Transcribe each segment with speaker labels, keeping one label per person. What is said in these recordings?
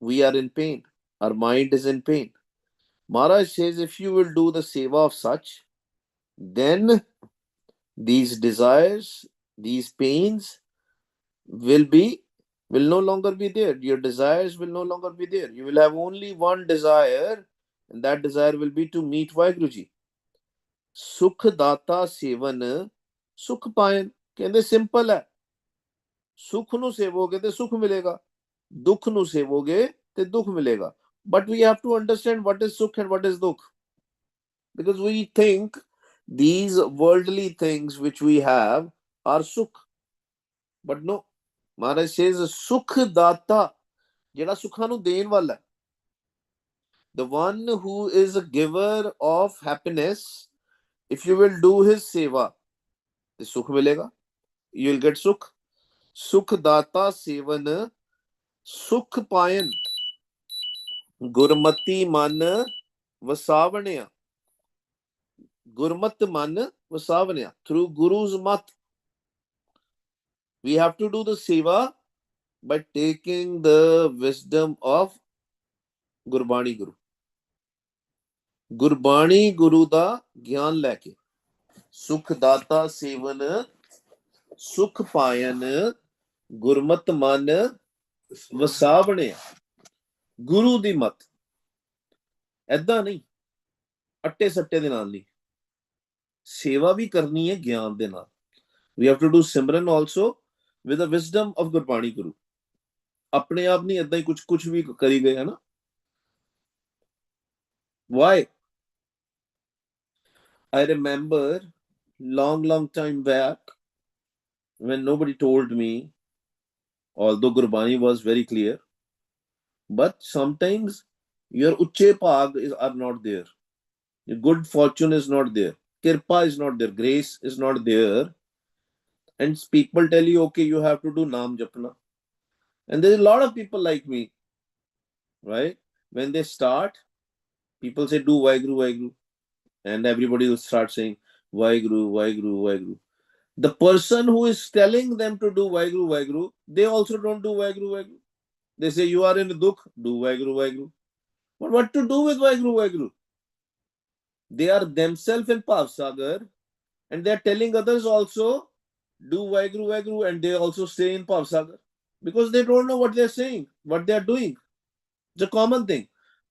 Speaker 1: We are in pain. Our mind is in pain. Maharaj says, if you will do the seva of such, then these desires, these pains will no longer be there. Your desires will no longer be there. You will have only one desire, and that desire will be to meet Vaheguruji. Sukh data sevan sukh payan. ਕਹਿੰਦੇ simple ਹੈ, ਸੁਖ ਨੂੰ ਸੇਵੋਗੇ ਤੇ ਸੁਖ ਮਿਲੇਗਾ, ਦੁੱਖ ਨੂੰ ਸੇਵੋਗੇ ਤੇ ਦੁੱਖ ਮਿਲੇਗਾ. But we have to understand what is sukh and what is dukh, because we think these worldly things which we have are sukh, but no. Maharaj says sukh data, ਜਿਹੜਾ ਸੁੱਖਾਂ ਨੂੰ ਦੇਣ ਵਾਲਾ ਹੈ, the one who is a giver of happiness, if you will do his seva, ਤੇ ਸੁਖ ਮਿਲੇਗਾ, you will get sukh. ਸੁਖ ਦਾਤਾ ਸੇਵਨ ਸੁਖ ਪਾਇਨ ਗੁਰਮਤੀ ਮਨ ਵਸਾਵਣਿਆ. Gurmat man vasavanya. Through Guru's mat, we have to do the seva by taking the wisdom of Gurbani Guru. Gurbani Guru da gyan leke. Sukh data sevan sukh payan Gurmat man vasavanya. Guru di mat. ਐਦਾਂ ਨਹੀਂ ਅੱਟੇ ਸੱਟੇ ਦੇ ਨਾਲ ਨਹੀਂ, ਸੇਵਾ ਵੀ ਕਰਨੀ ਹੈ ਗਿਆਨ ਦੇ ਨਾਲ. We have to do Simran also with the wisdom of Gurbani Guru. ਆਪਣੇ ਆਪ ਨਹੀਂ ਏਦਾਂ ਹੀ ਕੁਝ ਵੀ ਕਰੀ ਗਏ ਹੈ ਨਾ. Why? I remember long time back when nobody told me, although Gurbani was very clear, but sometimes your uche bhag are not there. Your good fortune is not there. Kirpa is not there. Grace is not there. And people tell you, okay, you have to do Naam Japna. And there's a lot of people like me, right? When they start, people say, do Vaheguru, Vaheguru. And everybody will start saying, Vaheguru, Vaheguru, Vaheguru. The person who is telling them to do Vaheguru, Vaheguru, they also don't do Vaheguru, Vaheguru. They say, you are in Dukh, do Vaheguru, Vaheguru. But what to do with Vaheguru, Vaheguru? They are themselves in Pav Sagar, and they are telling others also, do Vaheguru, Vaheguru, and they also stay in Pav Sagar. Because they don't know what they are saying, what they are doing. It's a common thing.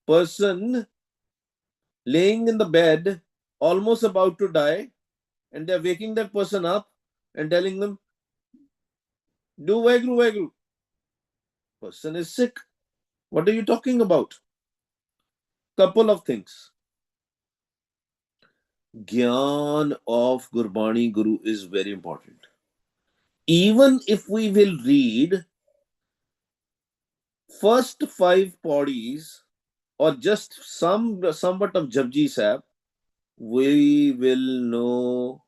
Speaker 1: Person laying in the bed, almost about to die, and they are waking that person up and telling them, do Vaheguru, Vaheguru. Person is sick. What are you talking about? Couple of things. Gyan of Gurbani Guru is very important. Even if we will read first 5 bodies or just somewhat of Japji Sahib, we will know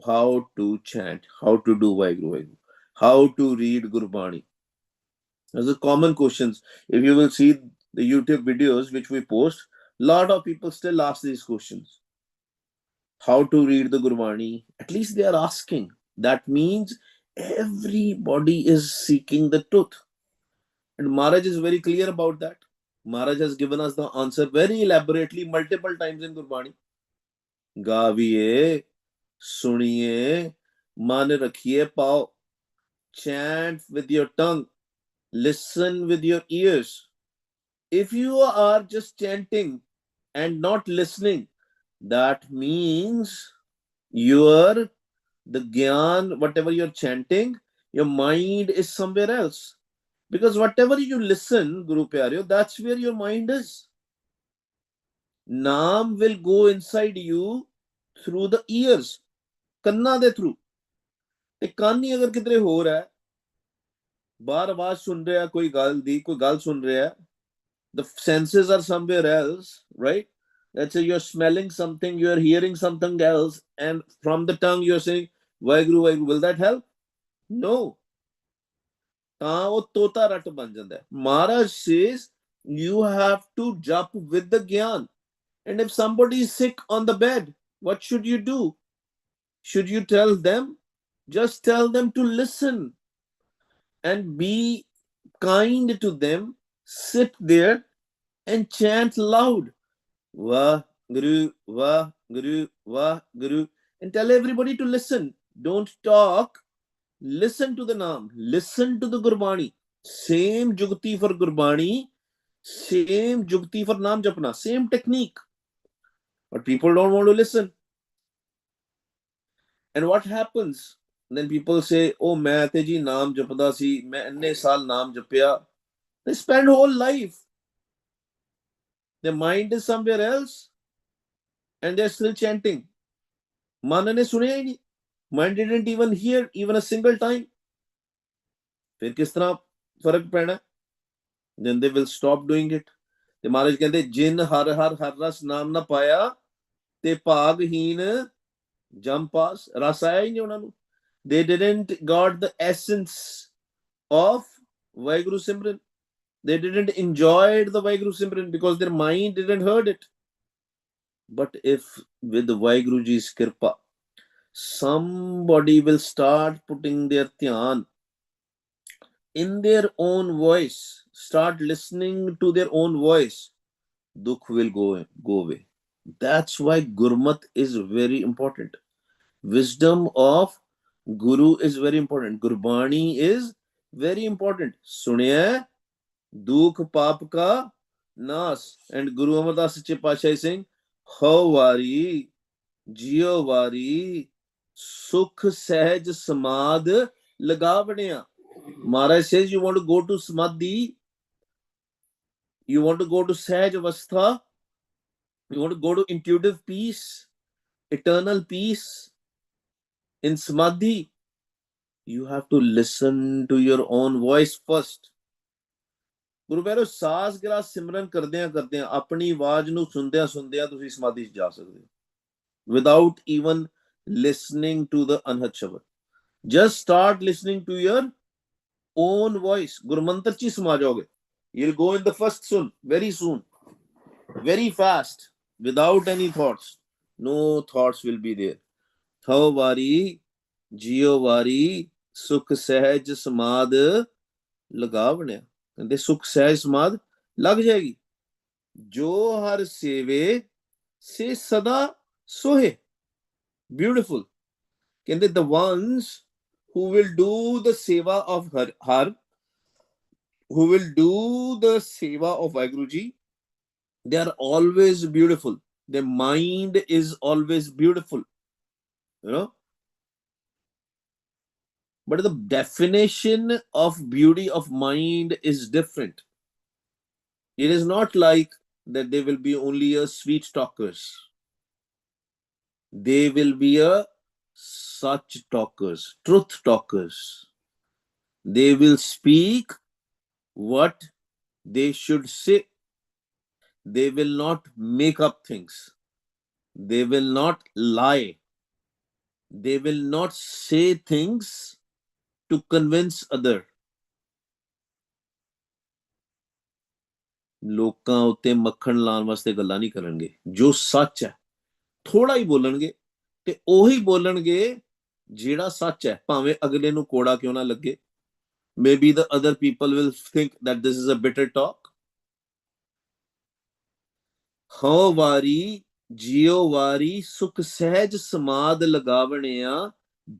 Speaker 1: how to chant, how to do Vaheguru, Vaheguru, how to read Gurbani. Those are common questions. If you will see the YouTube videos which we post, a lot of people still ask these questions. How to read the Gurbani? At least they are asking. That means everybody is seeking the truth. And Maharaj is very clear about that. Maharaj has given us the answer very elaborately multiple times in Gurbani. Gaviye, suniye, man rakhiye pao. Chant with your tongue. Listen with your ears. If you are just chanting and not listening, that means the gyan, whatever you're chanting, your mind is somewhere else. Because whatever you listen, Guru Pyareo, that's where your mind is. Naam will go inside you through the ears, ਕੰਨਾਂ ਦੇ through. ਤੇ ਕੰਨ ਹੀ ਅਗਰ ਕਿਧਰੇ ਹੋਰ ਹੈ, ਬਾਹਰ ਆਵਾਜ਼ ਸੁਣ ਰਿਹਾ ਕੋਈ ਗੱਲ ਸੁਣ ਰਿਹਾ, the senses are somewhere else, right? Let's say you're smelling something, you're hearing something else, and from the tongue you're saying Vaheguru, Vaheguru. Will that help? No. ਤਾਂ ਉਹ ਤੋਤਾ ਰੱਟ ਬਣ ਜਾਂਦਾ ਹੈ. Maharaj says you have to jump with the gyan. And if somebody is sick on the bed, what should you do? Should you tell them? Just tell them to listen and be kind to them. sit there and chant loud. Wah, Guru, Wah, Guru, Wah, Guru. And tell everybody to listen. Don't talk. Listen to the Naam. Listen to the Gurbani. Same Jugti for Gurbani. Same Jugti for Naam Japna. Same technique. But people don't want to listen. And what happens? Then people say, oh, main te ji naam japda si, main inne saal naam japya. They spend whole life. Their mind is somewhere else and they're still chanting. Man ne sunaya hi nahi. Mind didn't even hear even a single time. फिर किस तरह फर्क पैना? Then they will stop doing it. ਤੇ ਮਹਾਰਾਜ ਕਹਿੰਦੇ ਜਿਨ ਹਰ ਹਰ ਹਰ ਰਸ ਨਾਮ ਨਾ ਪਾਇਆ ਤੇ ਭਾਗਹੀਨ ਜਮ ਪਾਸ ਰਸ ਆਇਆ ਹੀ ਨਹੀਂ ਉਹਨਾਂ ਨੂੰ. They didn't got the essence of Vaheguru Simran. They didn't enjoy the Vaheguru Simran because their mind didn't heard it. But if with Vaheguru Ji's Kirpa, somebody will start putting their dhyan in their own voice, start listening to their own voice, dukh will go away. That's why Gurmat is very important. Wisdom of Guru is very important. Gurbani is very important. Suniya dukh paap ka nas. And Guru Amardas Sache Pasha is saying, Ho wari, jiyo wari, sukh sahaj samad lagavaniya. Maharaj says you want to go to Samadhi, you want to go to Sahaj Avastha, you want to go to intuitive peace, eternal peace in Samadhi, you have to listen to your own voice first. ਗੁਰੂ ਪਿਆਰੋ ਸਾਸ ਗਿਰਾ ਸਿਮਰਨ ਕਰਦਿਆਂ ਆਪਣੀ ਆਵਾਜ਼ ਨੂੰ ਸੁਣਦਿਆਂ ਤੁਸੀਂ ਸਮਾਧੀ 'ਚ ਜਾ ਸਕਦੇ ਹੋ without even listening to the Anhat Shabad. Just start listening to your own voice. Gurumantar 'ਚ ਹੀ ਸਮਾ ਜਾਓਗੇ. You'll go in the first sun very soon, very fast, without any thoughts. No thoughts will be there. How wari, jiyo wari, sukh sahaj samad lagavne. ਕਹਿੰਦੇ ਸੁਖ ਸਹਿਜ ਸਮਾਧ ਲੱਗ ਜਾਏਗੀ ਜੋ ਹਰ ਸੇਵੇ ਸੇ ਸਦਾ ਸੋਹੇ. Beautiful. ਕਹਿੰਦੇ the ones who will do the seva of har, who will do the seva of Vaheguru Ji, they are always beautiful. Their mind is always beautiful, you know. But the definition of beauty of mind is different. It is not like that they will be only a sweet talkers. They will be a such talkers, truth talkers. They will speak what they should say. They will not make up things. They will not lie. They will not say things to convince other. ਲੋਕਾਂ ਉੱਤੇ ਮੱਖਣ ਲਾਉਣ ਵਾਸਤੇ ਗੱਲਾਂ ਨਹੀਂ ਕਰਨਗੇ. ਜੋ ਸੱਚ ਹੈ ਥੋੜਾ ਹੀ ਬੋਲਣਗੇ ਤੇ ਉਹੀ ਬੋਲਣਗੇ ਜਿਹੜਾ ਸੱਚ ਹੈ ਭਾਵੇਂ ਅਗਲੇ ਨੂੰ ਕੋੜਾ ਕਿਉਂ ਨਾ ਲੱਗੇ. Maybe the other people will think that this is a bitter talk. How wari jiyo wari sukh sahaj samad lagavaniya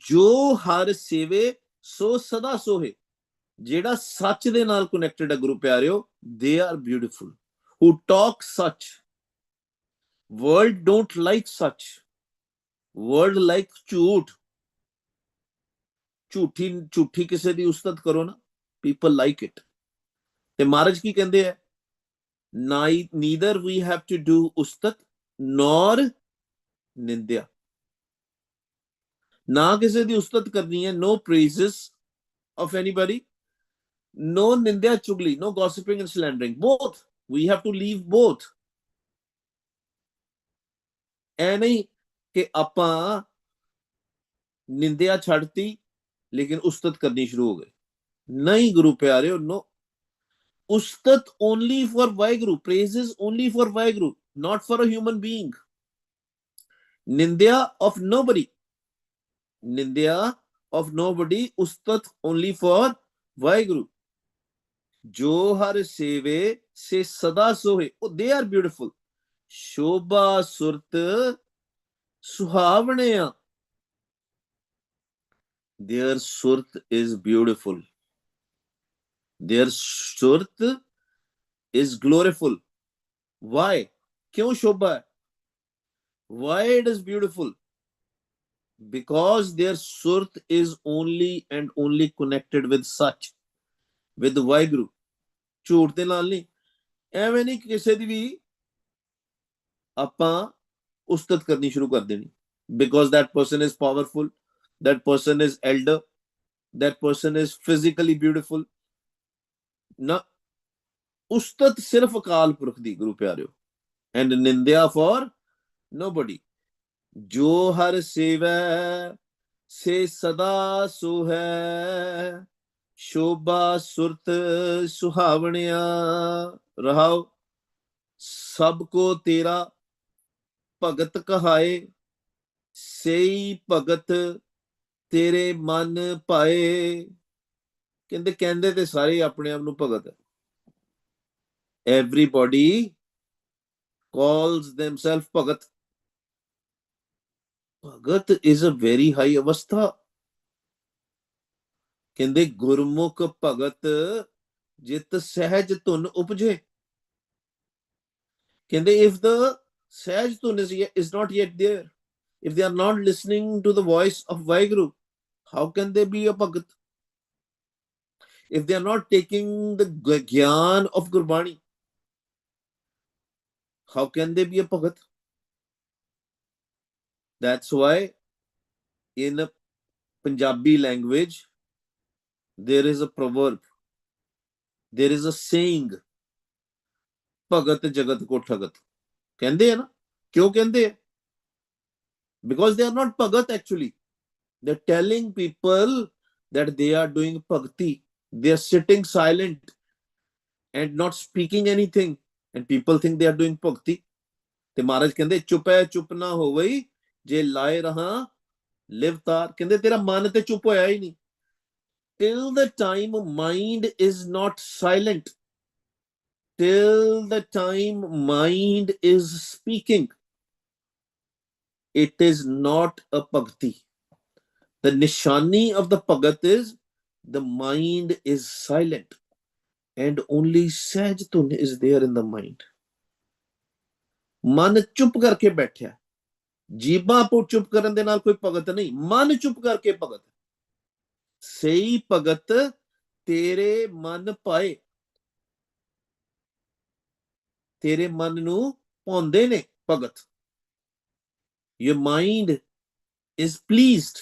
Speaker 1: jo har seve so sada sohe. ਜਿਹੜਾ ਸੱਚ ਦੇ ਨਾਲ ਕਨੈਕਟਡ ਹੈ ਗੁਰੂ ਪਿਆਰਿਓ, they are beautiful. Who talk such. World don't like such. World like ਝੂਠ. ਝੂਠੀ ਕਿਸੇ ਦੀ ਉਸਤਤ ਕਰੋ ਨਾ, people like it. ਤੇ ਮਹਾਰਾਜ ਕੀ ਕਹਿੰਦੇ ਆ? Neither we have to do ustat nor nindya. ਨਾ ਕਿਸੇ ਦੀ ਉਸਤਤ ਕਰਨੀ ਹੈ, no praises of anybody, no nindya chugli, no gossiping and slandering. Both. We have to leave both. ਐ ਨਹੀਂ ਕਿ ਆਪਾਂ ਨਿੰਦਿਆ ਛੱਡਤੀ ਲੇਕਿਨ ਉਸਤਤ ਕਰਨੀ ਸ਼ੁਰੂ ਹੋ ਗਏ. ਨਹੀਂ ਗੁਰੂ ਪਿਆਰਿਓ, no. Ustat only for Vaheguru, praises only for Vaheguru, not for a human being. Nindya of nobody. Nindya of nobody, ustat only for Vaheguru. जो हर सेवे से सदा सोहे, oh, they are beautiful. Shobha Surat सुहावने, their surat is beautiful, their surat is gloriful. Why? क्यों शोभा है? Why it is beautiful? Because their surat is only and only connected with such, with Waheguru. ਝੂਠ ਦੇ ਨਾਲ ਨਹੀਂ, ਐਵੇਂ ਨਹੀਂ ਕਿਸੇ ਦੀ ਵੀ ਆਪਾਂ ਉਸਤਤ ਕਰਨੀ ਸ਼ੁਰੂ ਕਰ ਦੇਣੀ, because that person is powerful, that person is elder, that person is physically beautiful। ਨਾ, ਉਸਤਤ ਸਿਰਫ ਅਕਾਲ ਪੁਰਖ ਦੀ, ਗੁਰੂ ਪਿਆਰਿਓ, and ਨਿੰਦਿਆ for nobody। ਜੋ ਹਰ ਸੇਵੈ ਸੇ ਸਦਾ ਸੋਹੈ, ਸ਼ੋਭਾ ਸੁਰਤ ਸੁਹਾਵਣਿਆ। ਰਹਾਓ, ਸਭ ਕੋ ਤੇਰਾ ਭਗਤ ਕਹਾਏ, ਸਈ ਭਗਤ ਤੇਰੇ ਮਨ ਪਾਏ। ਕਹਿੰਦੇ ਕਹਿੰਦੇ ਤੇ ਸਾਰੇ ਆਪਣੇ ਆਪ ਨੂੰ ਭਗਤ ਹੈ। Everybody calls themselves Bhagat. Bhagat is a very high ਅਵਸਥਾ। ਕਹਿੰਦੇ ਗੁਰਮੁਖ ਭਗਤ ਜਿਤ ਸਹਿਜ ਧੁਨ ਉਪਜੇ। ਕਹਿੰਦੇ if the ਸਹਿਜ ਧੁਨ is not yet there, if they are not listening to the voice of Waheguru, how can they be a Bhagat? If they are not taking the ਗਿਆਨ of Gurbani, how can they be a Bhagat? That's why in Punjabi language there is a proverb, there is a saying, ਭਗਤ ਜਗਤ ਕੋ ਠਗਤ। ਕਹਿੰਦੇ ਆ ਨਾ, ਕਿਉਂ ਕਹਿੰਦੇ ਆ? Because they are not Bhagat actually, they're telling people that they are doing bhakti, they are sitting silent and not speaking anything, and people think they are doing bhakti। ਤੇ ਮਹਾਰਾਜ ਕਹਿੰਦੇ ਚੁੱਪੈ ਚੁੱਪ ਨਾ ਹੋਵਈ, ਜੇ ਲਾਏ ਰਹਾ ਲਿਵ ਤਾਰ। ਕਹਿੰਦੇ ਤੇਰਾ ਮਨ ਤੇ ਚੁੱਪ ਹੋਇਆ ਹੀ ਨਹੀਂ। till the time mind is not silent, till the time mind is speaking, it is not a bhakti। The nishani of the bhagat is the mind is silent and only sahaj tun is there in the mind। ਮਨ ਚੁੱਪ ਕਰਕੇ ਬੈਠਿਆ, ਜੀਬਾਂ ਪੋ ਚੁੱਪ ਕਰਨ ਦੇ ਨਾਲ ਕੋਈ ਭਗਤ ਨਹੀਂ, ਮਨ ਚੁੱਪ ਕਰਕੇ ਭਗਤ। ਸਹੀ ਭਗਤ ਤੇਰੇ ਮਨ ਪਾਏ, ਤੇਰੇ ਮਨ ਨੂੰ ਪਾਉਂਦੇ ਨੇ ਭਗਤ। Your mind is pleased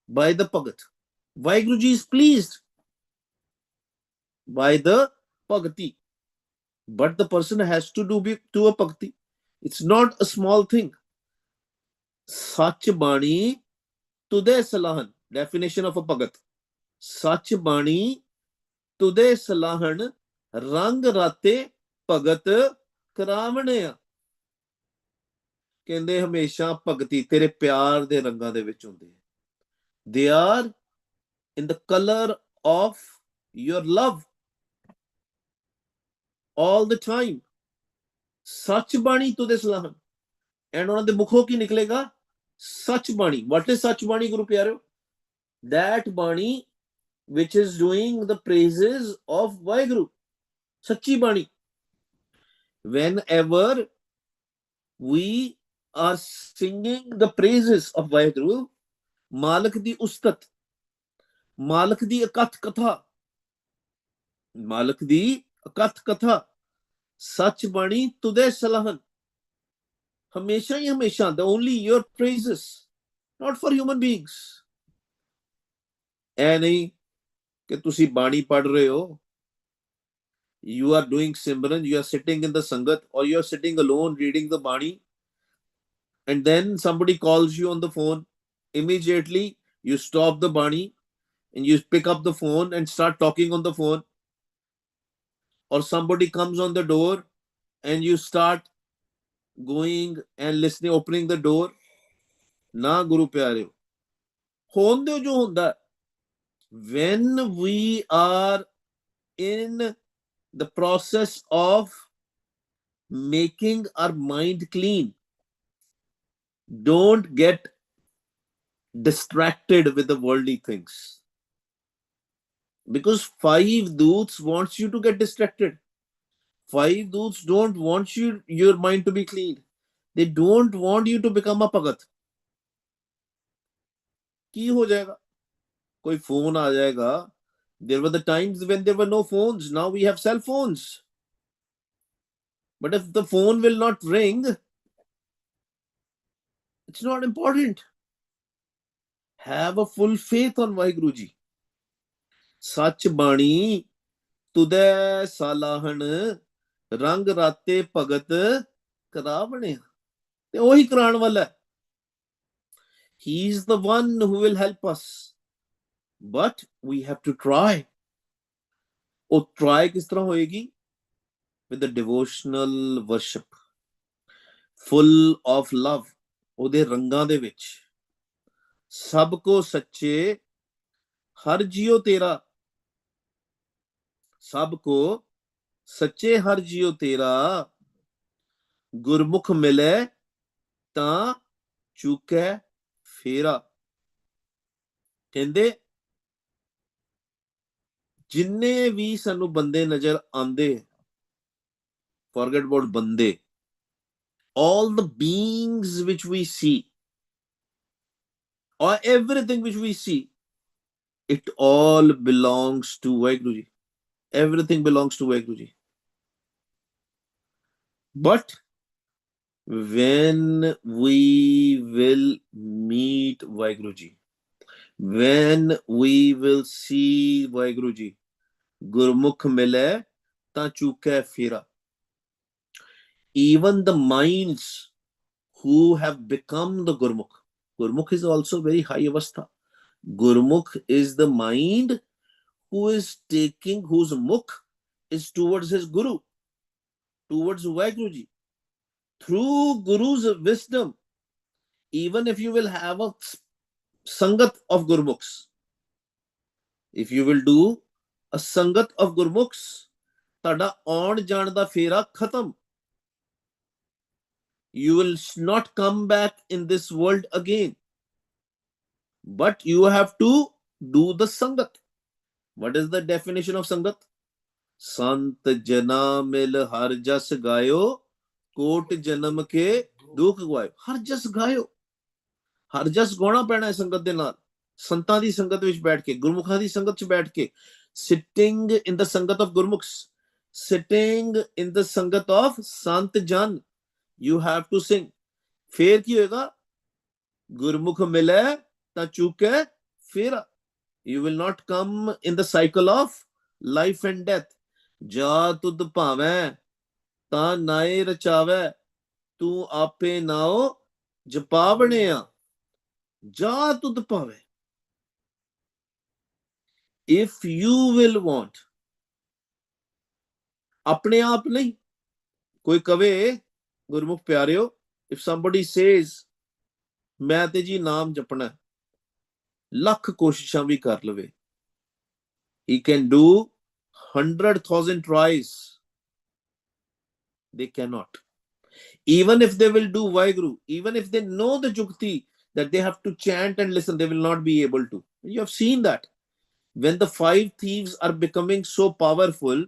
Speaker 1: by the bhagat। Waheguru ji is pleased by the bhakti, but the person has to do a bhakti। It's not a small thing। ਸੱਚ ਬਾਣੀ ਤੁਦੇ ਸਲਾਹਨ, definition of a bhagat। ਸੱਚ ਬਾਣੀ ਤੁਦੇ ਸਲਾਹਨ, ਰੰਗ ਰਾਤੇ ਭਗਤ ਕਰਾਵਣੇ ਆ। ਕਹਿੰਦੇ ਹਮੇਸ਼ਾ ਭਗਤੀ ਤੇਰੇ ਪਿਆਰ ਦੇ ਰੰਗਾਂ ਦੇ ਵਿੱਚ ਹੁੰਦੀ ਹੈ। They are in the color of your love all the time। ਸੱਚ ਬਾਣੀ ਤੁਦੇ ਸਲਾਹਨ, ਐਂਡ ਉਹਨਾਂ ਦੇ ਮੁਖੋਂ ਕੀ ਨਿਕਲੇਗਾ? ਸੱਚ ਬਾਣੀ। ਵਾਟ ਇਜ਼ ਸੱਚ ਬਾਣੀ ਗੁਰੂ ਪਿਆਰਿਓ? that ਬਾਣੀ which is doing the praises of Waheguru, ਸੱਚੀ ਬਾਣੀ। whenever we are singing the praises of Waheguru, ਮਾਲਕ ਦੀ ਉਸਤਤ, ਮਾਲਕ ਦੀ ਅਕਥ ਕਥਾ, ਮਾਲਕ ਦੀ ਅਕਥ ਕਥਾ, ਸੱਚ ਬਾਣੀ ਤੁਦੇ ਸਲਾਹਨ, ਹਮੇਸ਼ਾ ਹੀ ਹਮੇਸ਼ਾ, the only your praises, not for human beings। ਐ ਨਹੀਂ ਕਿ ਤੁਸੀਂ ਬਾਣੀ ਪੜ੍ਹ ਰਹੇ ਹੋ, you are doing simran, you are sitting in the sangat, or you are sitting alone reading the bani, and then somebody calls you on the phone, immediately you stop the bani and you pick up the phone and start talking on the phone, or somebody comes on the door and you start going and listening, opening the door। ਨਾ ਗੁਰੂ ਪਿਆਰਿਓ, ਹੋਣ ਦਿਓ ਜੋ ਹੁੰਦਾ। when we are in the process of making our mind clean. Don't get distracted with the worldly things, because five doots wants you to get distracted. Five doots don't want your mind to be clean. They don't want you to become a pagat. की हो जाएगा? कोई phone आ जाएगा. There were the times when there were no phones. Now we have cell phones. But if the phone will not ring, it's not important. Have a full faith on Vaheguru Ji. Sach bani ਤੁਦੈ ਸਾਲਾਹਣ ਰੰਗ ਰਾਤੇ ਭਗਤ ਕਰਾ ਬਣਿਆ, ਤੇ ਉਹੀ ਕਰਾਉਣ ਵਾਲਾ ਹੈ. He is the one who will help us, but we have to try. ਉਹ try ਕਿਸ ਤਰ੍ਹਾਂ ਹੋਏਗੀ? With the devotional worship, full of love, ਉਹਦੇ ਰੰਗਾਂ ਦੇ ਵਿੱਚ. ਸਭ ਕੋ ਸੱਚੇ ਹਰ ਜੀਓ ਤੇਰਾ, ਸਭ ਕੋ ਸੱਚੇ ਹਰ ਜੀਓ ਤੇਰਾ, ਗੁਰਮੁਖ ਮਿਲੇ ਤਾਂ ਚੁੱਕੈ ਫੇਰਾ. ਕਹਿੰਦੇ ਜਿੰਨੇ ਵੀ ਸਾਨੂੰ ਬੰਦੇ ਨਜ਼ਰ ਆਉਂਦੇ, forget about ਬੰਦੇ, all the beings which we see, or everything which we see, it all belongs to Vaheguru Ji. Everything belongs to Vaheguru Ji. But when we will meet Vaheguru Ji, when we will see Vaheguru Ji, Gurmukh mile ta chukhe fira. Even the minds who have become the Gurmukh, Gurmukh is also very high avastha. Gurmukh is the mind who is taking, whose mukh is towards his Guru, towards Vaheguru Ji. Through Guru's wisdom, even if you will have a sangat of Gurmukhs, if you will do a sangat of Gurmukhs, tada aun jaan da fera khatam. You will not come back in this world again, but you have to do the sangat. What is the definition of sangat? Sant jana mil har jas gayo, ਕੋਟ ਜਨਮ ਕੇ ਦੁੱਖ ਗਵਾਇਓ. ਹਰ ਜਸ ਗਾਇਓ, ਹਰ ਜਸ ਗਾਉਣਾ ਪੈਣਾ ਹੈ ਸੰਗਤ ਦੇ ਨਾਲ, ਸੰਤਾਂ ਦੀ ਸੰਗਤ ਵਿੱਚ ਬੈਠ ਕੇ, ਗੁਰਮੁਖਾਂ ਦੀ ਸੰਗਤ 'ਚ ਬੈਠ ਕੇ. ਸਿਟਿੰਗ ਇਨ ਦ ਸੰਗਤ ਆਫ ਗੁਰਮੁਖਸ, ਸਿਟਿੰਗ ਇਨ ਦ ਸੰਗਤ ਆਫ ਸੰਤ ਜਨ, ਯੂ ਹੈਵ ਟੂ ਸਿੰਗ. ਫੇਰ ਕੀ ਹੋਏਗਾ? ਗੁਰਮੁਖ ਮਿਲੇ ਤਾਂ ਚੁੱਕੇ ਫੇਰਾ. You will not come in the cycle of life and death. ਜਾ ਤੁਧ ਭਾਵੇਂ ਤਾਂ ਨਾਏ ਰਚਾਵੇ, ਤੂੰ ਆਪੇ ਨਾਓ ਜਪਾਵਣਿਆ. ਜਾ ਤੁਧ ਭਾਵੇ. If you will want, ਆਪਣੇ ਆਪ ਨਹੀਂ. ਕੋਈ ਕਵੇ ਗੁਰਮੁਖ ਪਿਆਰਿਓ, if somebody says ਮੈਂ ਤੇ ਜੀ ਨਾਮ ਜਪਣਾ, ਲੱਖ ਕੋਸ਼ਿਸ਼ਾਂ ਵੀ ਕਰ ਲਵੇ, he can do 100,000 tries, they cannot. Even if they will do Vaheguru, even if they know the jukti that they have to chant and listen, they will not be able to. You have seen that when the five thieves are becoming so powerful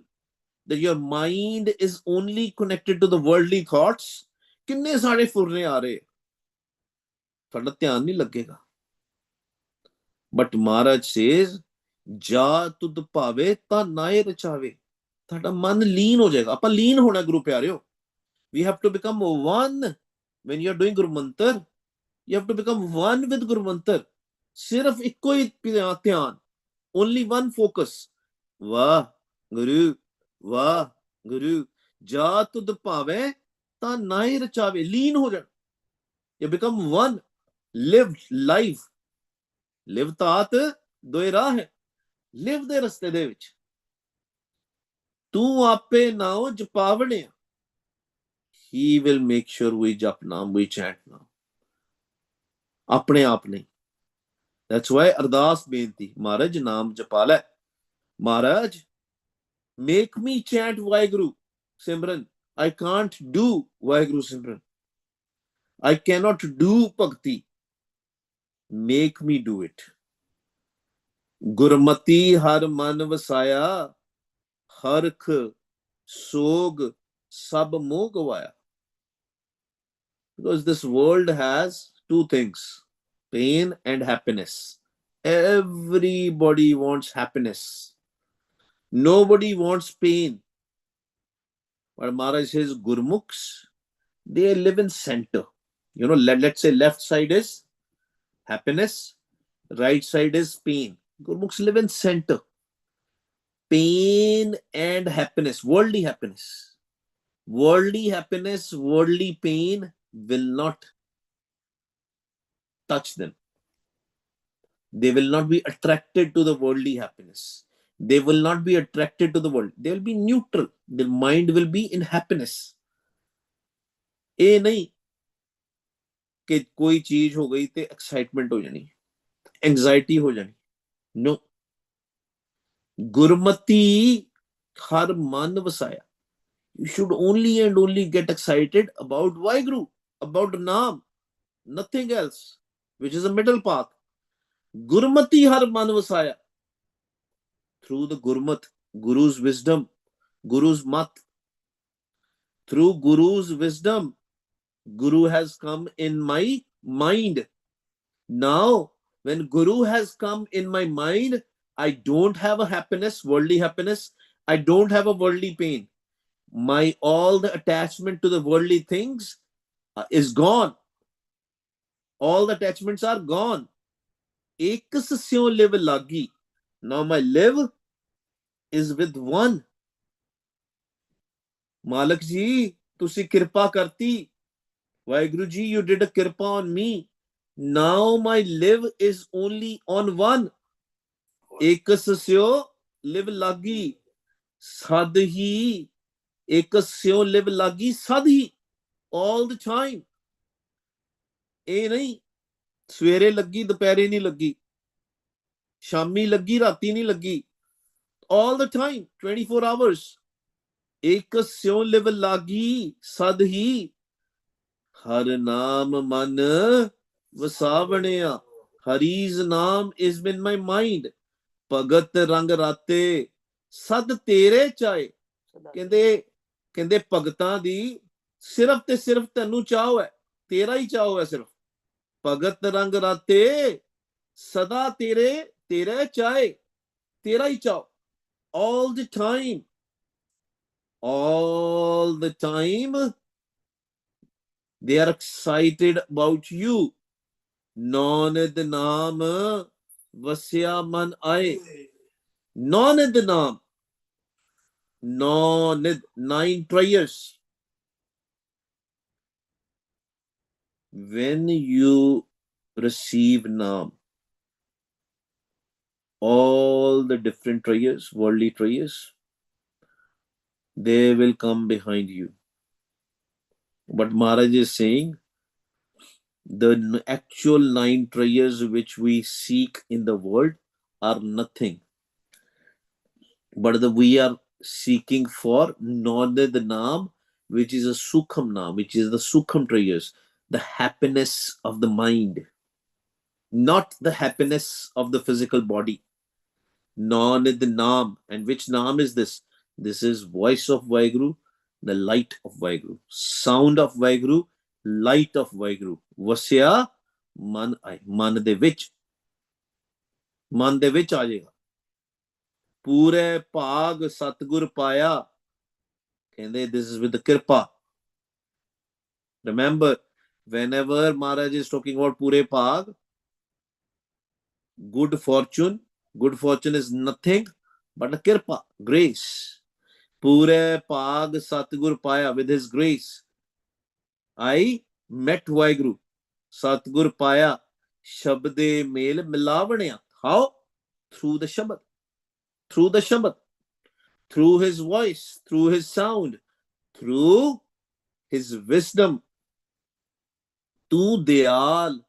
Speaker 1: that your mind is only connected to the worldly thoughts, किन्ने सारे फुरने आ रहे, थोड़ा ध्यान नहीं लगेगा. But Maharaj says, जा तुद भावे ता नाए रचावे. ਤੁਹਾਡਾ ਮਨ ਲੀਨ ਹੋ ਜਾਏਗਾ. ਆਪਾਂ ਲੀਨ ਹੋਣਾ ਗੁਰੂ ਪਿਆਰਿਓ. We have to become one when you are doing Guru Mantar. You have to become one with Guru Mantar. ਸਿਰਫ ਇੱਕੋ ਹੀ ਧਿਆਨ, only one focus. ਵਾਹ ਗੁਰੂ, ਵਾਹ ਗੁਰੂ. ਜਾ ਤੁਧ ਭਾਵੇਂ ਤਾਂ ਨਾਏ ਰਚਾਵੇ. ਲੀਨ ਹੋ ਜਾਣ. You become one. Live life. Live ਤਾਤ ਦੋਏ ਰਾਹ ਹੈ. Live ਦੇ ਰਸਤੇ ਦੇ ਵਿੱਚ. ਤੂੰ ਆਪੇ ਨਾਓ ਜਪਾਵਣਿਆ. He will make sure we jap naam, we chant naam. ਆਪਣੇ ਆਪ ਨਹੀਂ. That's why ਅਰਦਾਸ ਬੇਨਤੀ, ਮਹਾਰਾਜ ਨਾਮ ਜਪਾ ਲੈ. ਮਹਾਰਾਜ Make me chant Vaheguru Simran. I can't do Vaheguru Simran. I cannot do Bhakti. Make me do it. Gurmati har man vasaya, harkh sog sab moh gavaya. Because this world has two things, pain and happiness. Everybody wants happiness. Nobody wants pain. But Maharaj says, Gurmukhs, they live in center. Let's say left side is happiness, right side is pain. Gurmukhs live in center. Pain and happiness, worldly happiness. Worldly happiness, worldly pain will not touch them. They will not be attracted to the worldly happiness. They will not be attracted to the world. They will be neutral. Their mind will be in happiness. ये नहीं कि कोई चीज हो गई तो excitement हो जानी, एंजाइटी हो जानी. नो. गुरमति हर मन वसाया. You should only and only get excited about Vaheguru, about Naam, nothing else, which is a middle path. Gurmati har man vasaya. Through the Gurmat, Guru's wisdom, Guru's mat. Through Guru's wisdom, Guru has come in my mind. Now, when Guru has come in my mind, I don't have a happiness, worldly happiness. I don't have a worldly pain. All the attachment to the worldly things is gone. All the attachments are gone. Ekas syo live lagi. Now my live is with one. Malak ji, tusi kirpa karti. Vaheguru ji, you did a kirpa on me. Now my live is only on one. Ekas syo live lagi. Sadhi. Ekas syo live lagi sadhi. All the time. ਇਹ ਨਹੀਂ ਸਵੇਰੇ ਲੱਗੀ ਦੁਪਹਿਰੇ ਨਹੀਂ ਲੱਗੀ, ਸ਼ਾਮੀ ਲੱਗੀ ਰਾਤੀ ਨਹੀਂ ਲੱਗੀ, all the time, 24 hours. ਇੱਕ ਸਿਉ ਲਿਵ ਲਾਗੀ ਸਦ ਹੀ, ਹਰ ਨਾਮ ਮਨ ਵਸਾ ਬਣਿਆ. Hari's name is in my mind. ਭਗਤ ਰੰਗ ਰਾਤੇ ਸਦ ਤੇਰੇ ਚਾਏ. ਕਹਿੰਦੇ ਭਗਤਾਂ ਦੀ ਸਿਰਫ ਤੇ ਸਿਰਫ ਤੈਨੂੰ ਚਾਹ ਹੈ, ਤੇਰਾ ਹੀ ਚਾਹ ਹੈ ਸਿਰਫ. ਭਗਤ ਰੰਗ ਰਾਤੇ ਸਦਾ ਤੇਰੇ ਚਾਹੇ, ਤੇਰਾ ਹੀ ਚਾਹ. All the time they are excited about you. ਨਾਨਦ ਨਾਮ ਵਸਿਆ ਮਨ ਆਏ. ਨਾਨਦ ਨਾਮ, ਨਾਨਦ, 9 prayers. When you receive Naam, all the different prayers, worldly prayers, they will come behind you. But Maharaj is saying the actual 9 prayers which we seek in the world are nothing. But we are seeking for Nanad Naam, which is a Sukham Naam, which is the Sukham prayers. The happiness of the mind, not the happiness of the physical body. Nanad Naam. And which Naam is this? This is voice of Vaheguru, the light of Vaheguru, sound of Vaheguru, light of Vaheguru. Vasya man ay. Man de vich ਆ ਜਾਏਗਾ. ਪੂਰੇ ਭਾਗ ਸਤਿਗੁਰ ਪਾਇਆ. ਕਹਿੰਦੇ this is with the kirpa. Remember, whenever Maharaj is talking about Pure Bhag, good fortune is nothing but a kirpa, grace. Pure Bhag Satgur Paya, with his grace. I met Vaheguru. Satgur Paya, Shabde Mel Milavanya. How? Through the Shabad. Through the Shabad. Through his voice, through his sound, through his wisdom. Tu Dayal,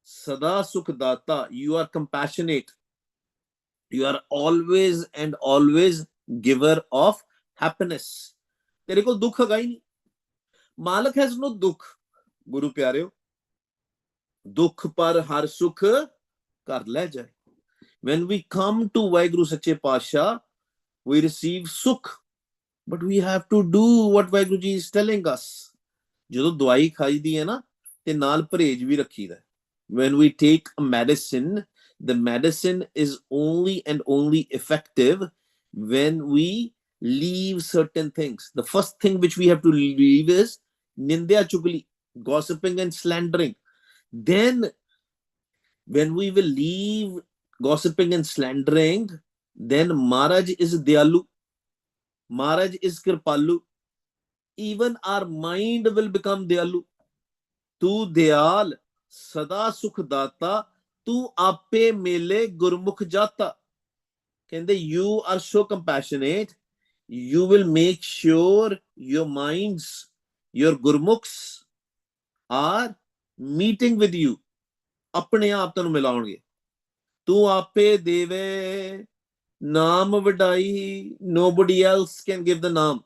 Speaker 1: Sada Sukhdata, you are compassionate. You are always and always giver of happiness. तेरे को दुख हैगा ही नहीं. मालक has no दुख. गुरु प्यारे, दुख पर हर सुख कर ले जाए. When we come to Vaheguru Sache Pasha, we receive sukh, but we have to do what Vaheguru Ji is telling us. ਜਦੋਂ ਦਵਾਈ ਖਾਈਦੀ ਹੈ ਨਾ ਤੇ ਨਾਲ ਪਰਹੇਜ ਵੀ ਰੱਖੀਦਾ. When we take a medicine, the medicine is only and only effective when we leave certain things. The first thing which we have to leave is nindya chugli, gossiping and slandering. Then when we will leave gossiping and slandering, then Maharaj is Dayalu, Maharaj is Kripalu. Even our mind will become Dayalu. Tu Dayal, Sada Sukh Data, Tu Ape Mele Gurmukh Jata. Kende, you are so compassionate, you will make sure your minds, your Gurmukhs are meeting with you. अपने आप तनु मिलाओगे. तू आपे देवे नाम वडाई. Nobody else can give the naam.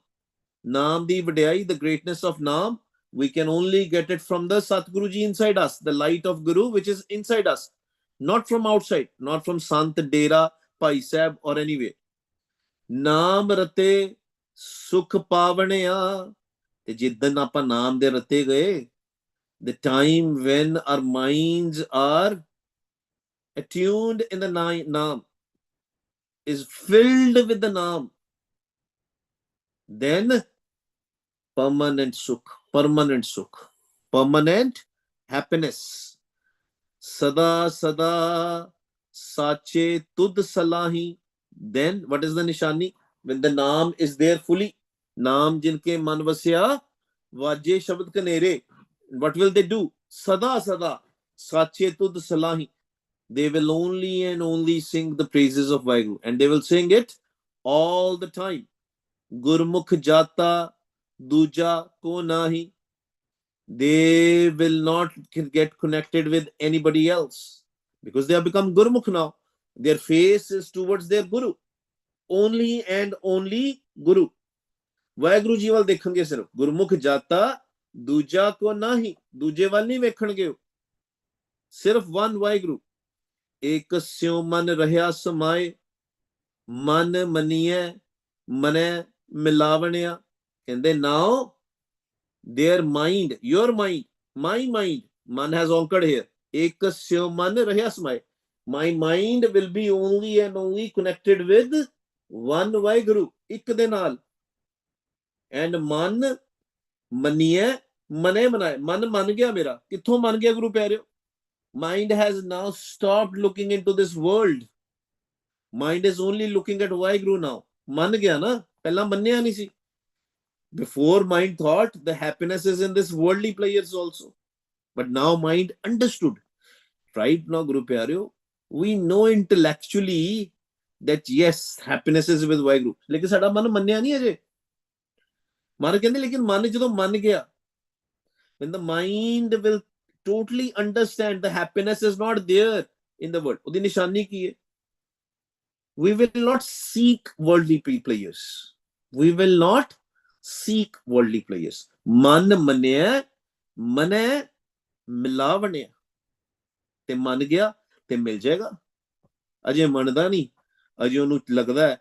Speaker 1: Naam di vadai, the greatness of Naam, we can only get it from the Satguru Ji inside us, the light of Guru which is inside us, not from outside, not from Sant, Dera, Bhai Sahib or anywhere. Naam rate sukh pavanaya. Te jiddan apa naam de rate gaye, the time when our minds are attuned in the Naam, is filled with the Naam, then permanent sukh, permanent happiness. Sada sada sache tud salahi. Then what is the nishani? When the Naam is there fully, Naam jinke man vasya vaje shabad kanere. What will they do? Sada sada sache tud salahi. They will only and only sing the praises of Vaheguru, and they will sing it all the time. Gurmukh jata Duja ko nahi. They will not get connected with anybody else because they have become Gurmukh now. Their face is towards their Guru. Only and only Guru. Vaheguru Ji wal dekhange sirf. Gurmukh jata Duja ko nahi. Duje wal nahi vekhange. Sirf one Vaheguru. Ek syo man rahya samay. Man maniye mane milavanya. And then now their mind, your mind, my mind, man has anchored here. Ekasya man rahyasmai. My mind will be only and only connected with one Vaheguru, ik de naal. And man maniye mane manaye. Man man gaya mera. Kitho man gaya Guru Pyareo? Mind has now stopped looking into this world. Mind is only looking at Vaheguru now. Man gaya na. Pehla manniya nahi si. Before, mind thought the happiness is in this worldly players also. But now mind understood. Right now, Guru Pyareo, we know intellectually that yes, happiness is with Vaheguru. लेकिन साडा मन मन्निया नहीं अजे. मन कहंदे लेकिन मन जदों मन गया. When the mind will totally understand the happiness is not there in the world. उदी निशानी की है? We will not seek worldly players. We will not seek worldly players. Man mane mane मिलावने ते मन गया ते मिल जाएगा. अजे मनदा नहीं. अजे ਉਹਨੂੰ लगदा है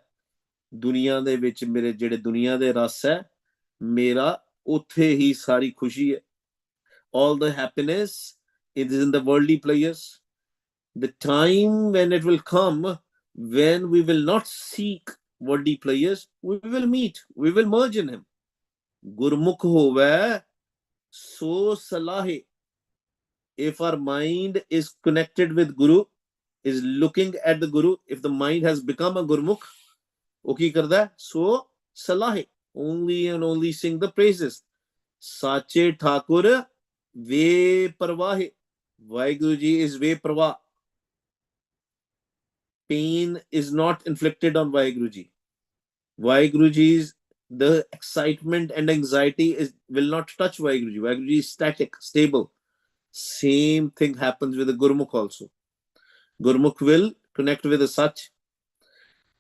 Speaker 1: दुनिया दे विच मेरे जेड़े दुनिया दे रस है मेरा उत्थे ही सारी खुशी है. All the happiness it is in the worldly players. The time when it will come when we will not seek worldly players, we will meet, we will merge in him. Gurmukh hove so salahe. If our mind is connected with Guru, is looking at the Guru, if the mind has become a Gurmukh, okay karda, so salahe. Only and only sing the praises. Sache Thakur ve parvahe. Vaheguru Ji is ve parvah. Pain is not inflicted on Vaheguru Ji. Vaheguru Ji's the excitement and anxiety will not touch Vaheguru Ji. Vaheguru Ji is static, stable. Same thing happens with the Gurmukh also. Gurmukh will connect with the Sach.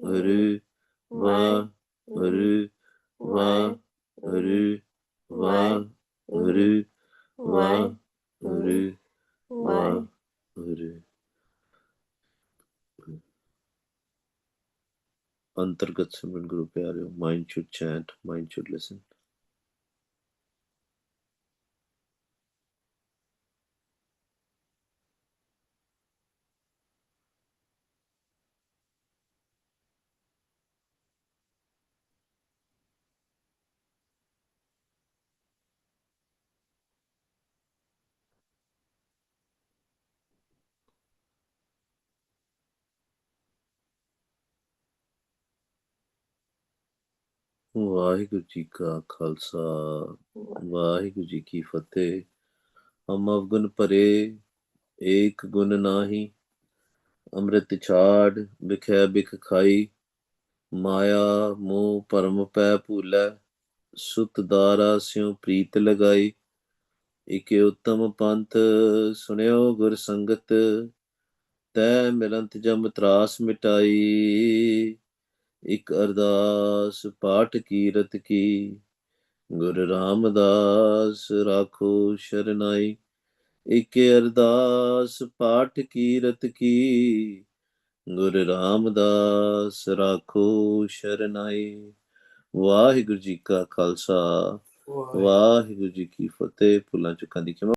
Speaker 1: Waheguru Waheguru Waheguru Waheguru Waheguru Waheguru. ਅੰਤਰਗਤ ਸਿਮਰਨ ਗੁਰੂ ਪਿਆਰਿਓ, mind should chant, mind should listen. Waheguru ji ਕਾ ਖਾਲਸਾ, ਵਾਹਿਗੁਰੂ ਜੀ ਕੀ ਫਤਿਹ। ਹਮ ਅਵਗੁਣ ਭਰੇ, ਏਕ ਗੁਣ ਨਾਹੀ, ਅੰਮ੍ਰਿਤ ਛਾੜ ਬਿਖੈ ਬਿਖ ਖਾਈ। ਮਾਇਆ ਮੋਹ ਭਰਮ ਪੈ ਭੂਲੈ, ਸੁਤ ਦਾਰਾ ਸਿਉ ਪ੍ਰੀਤ ਲਗਾਈ। ਇਕ ਉਤਮ ਪੰਥ ਸੁਣਿਓ ਗੁਰ ਸੰਗਤ, ਤੈ ਮਿਲੰਤ ਜਮ ਤਰਾਸ ਮਿਟਾਈ। ਇਕ ਅਰਦਾਸ ਪਾਠ ਕੀਰਤ ਕੀ, ਗੁਰ ਰਾਮਦਾਸ ਰਾਖੋ ਸ਼ਰਨਾਈ। ਇਕ ਅਰਦਾਸ ਪਾਠ ਕੀਰਤ ਕੀ, ਗੁਰ ਰਾਮਦਾਸ ਰਾਖੋ ਸ਼ਰਨਾਈ। ਵਾਹਿਗੁਰੂ ਜੀ ਕਾ ਖਾਲਸਾ, ਵਾਹਿਗੁਰੂ ਜੀ ਕੀ ਫਤਿਹ। ਭੁੱਲਾਂ ਚੁੱਕਾਂ ਦੀ ਖਿਮਾ।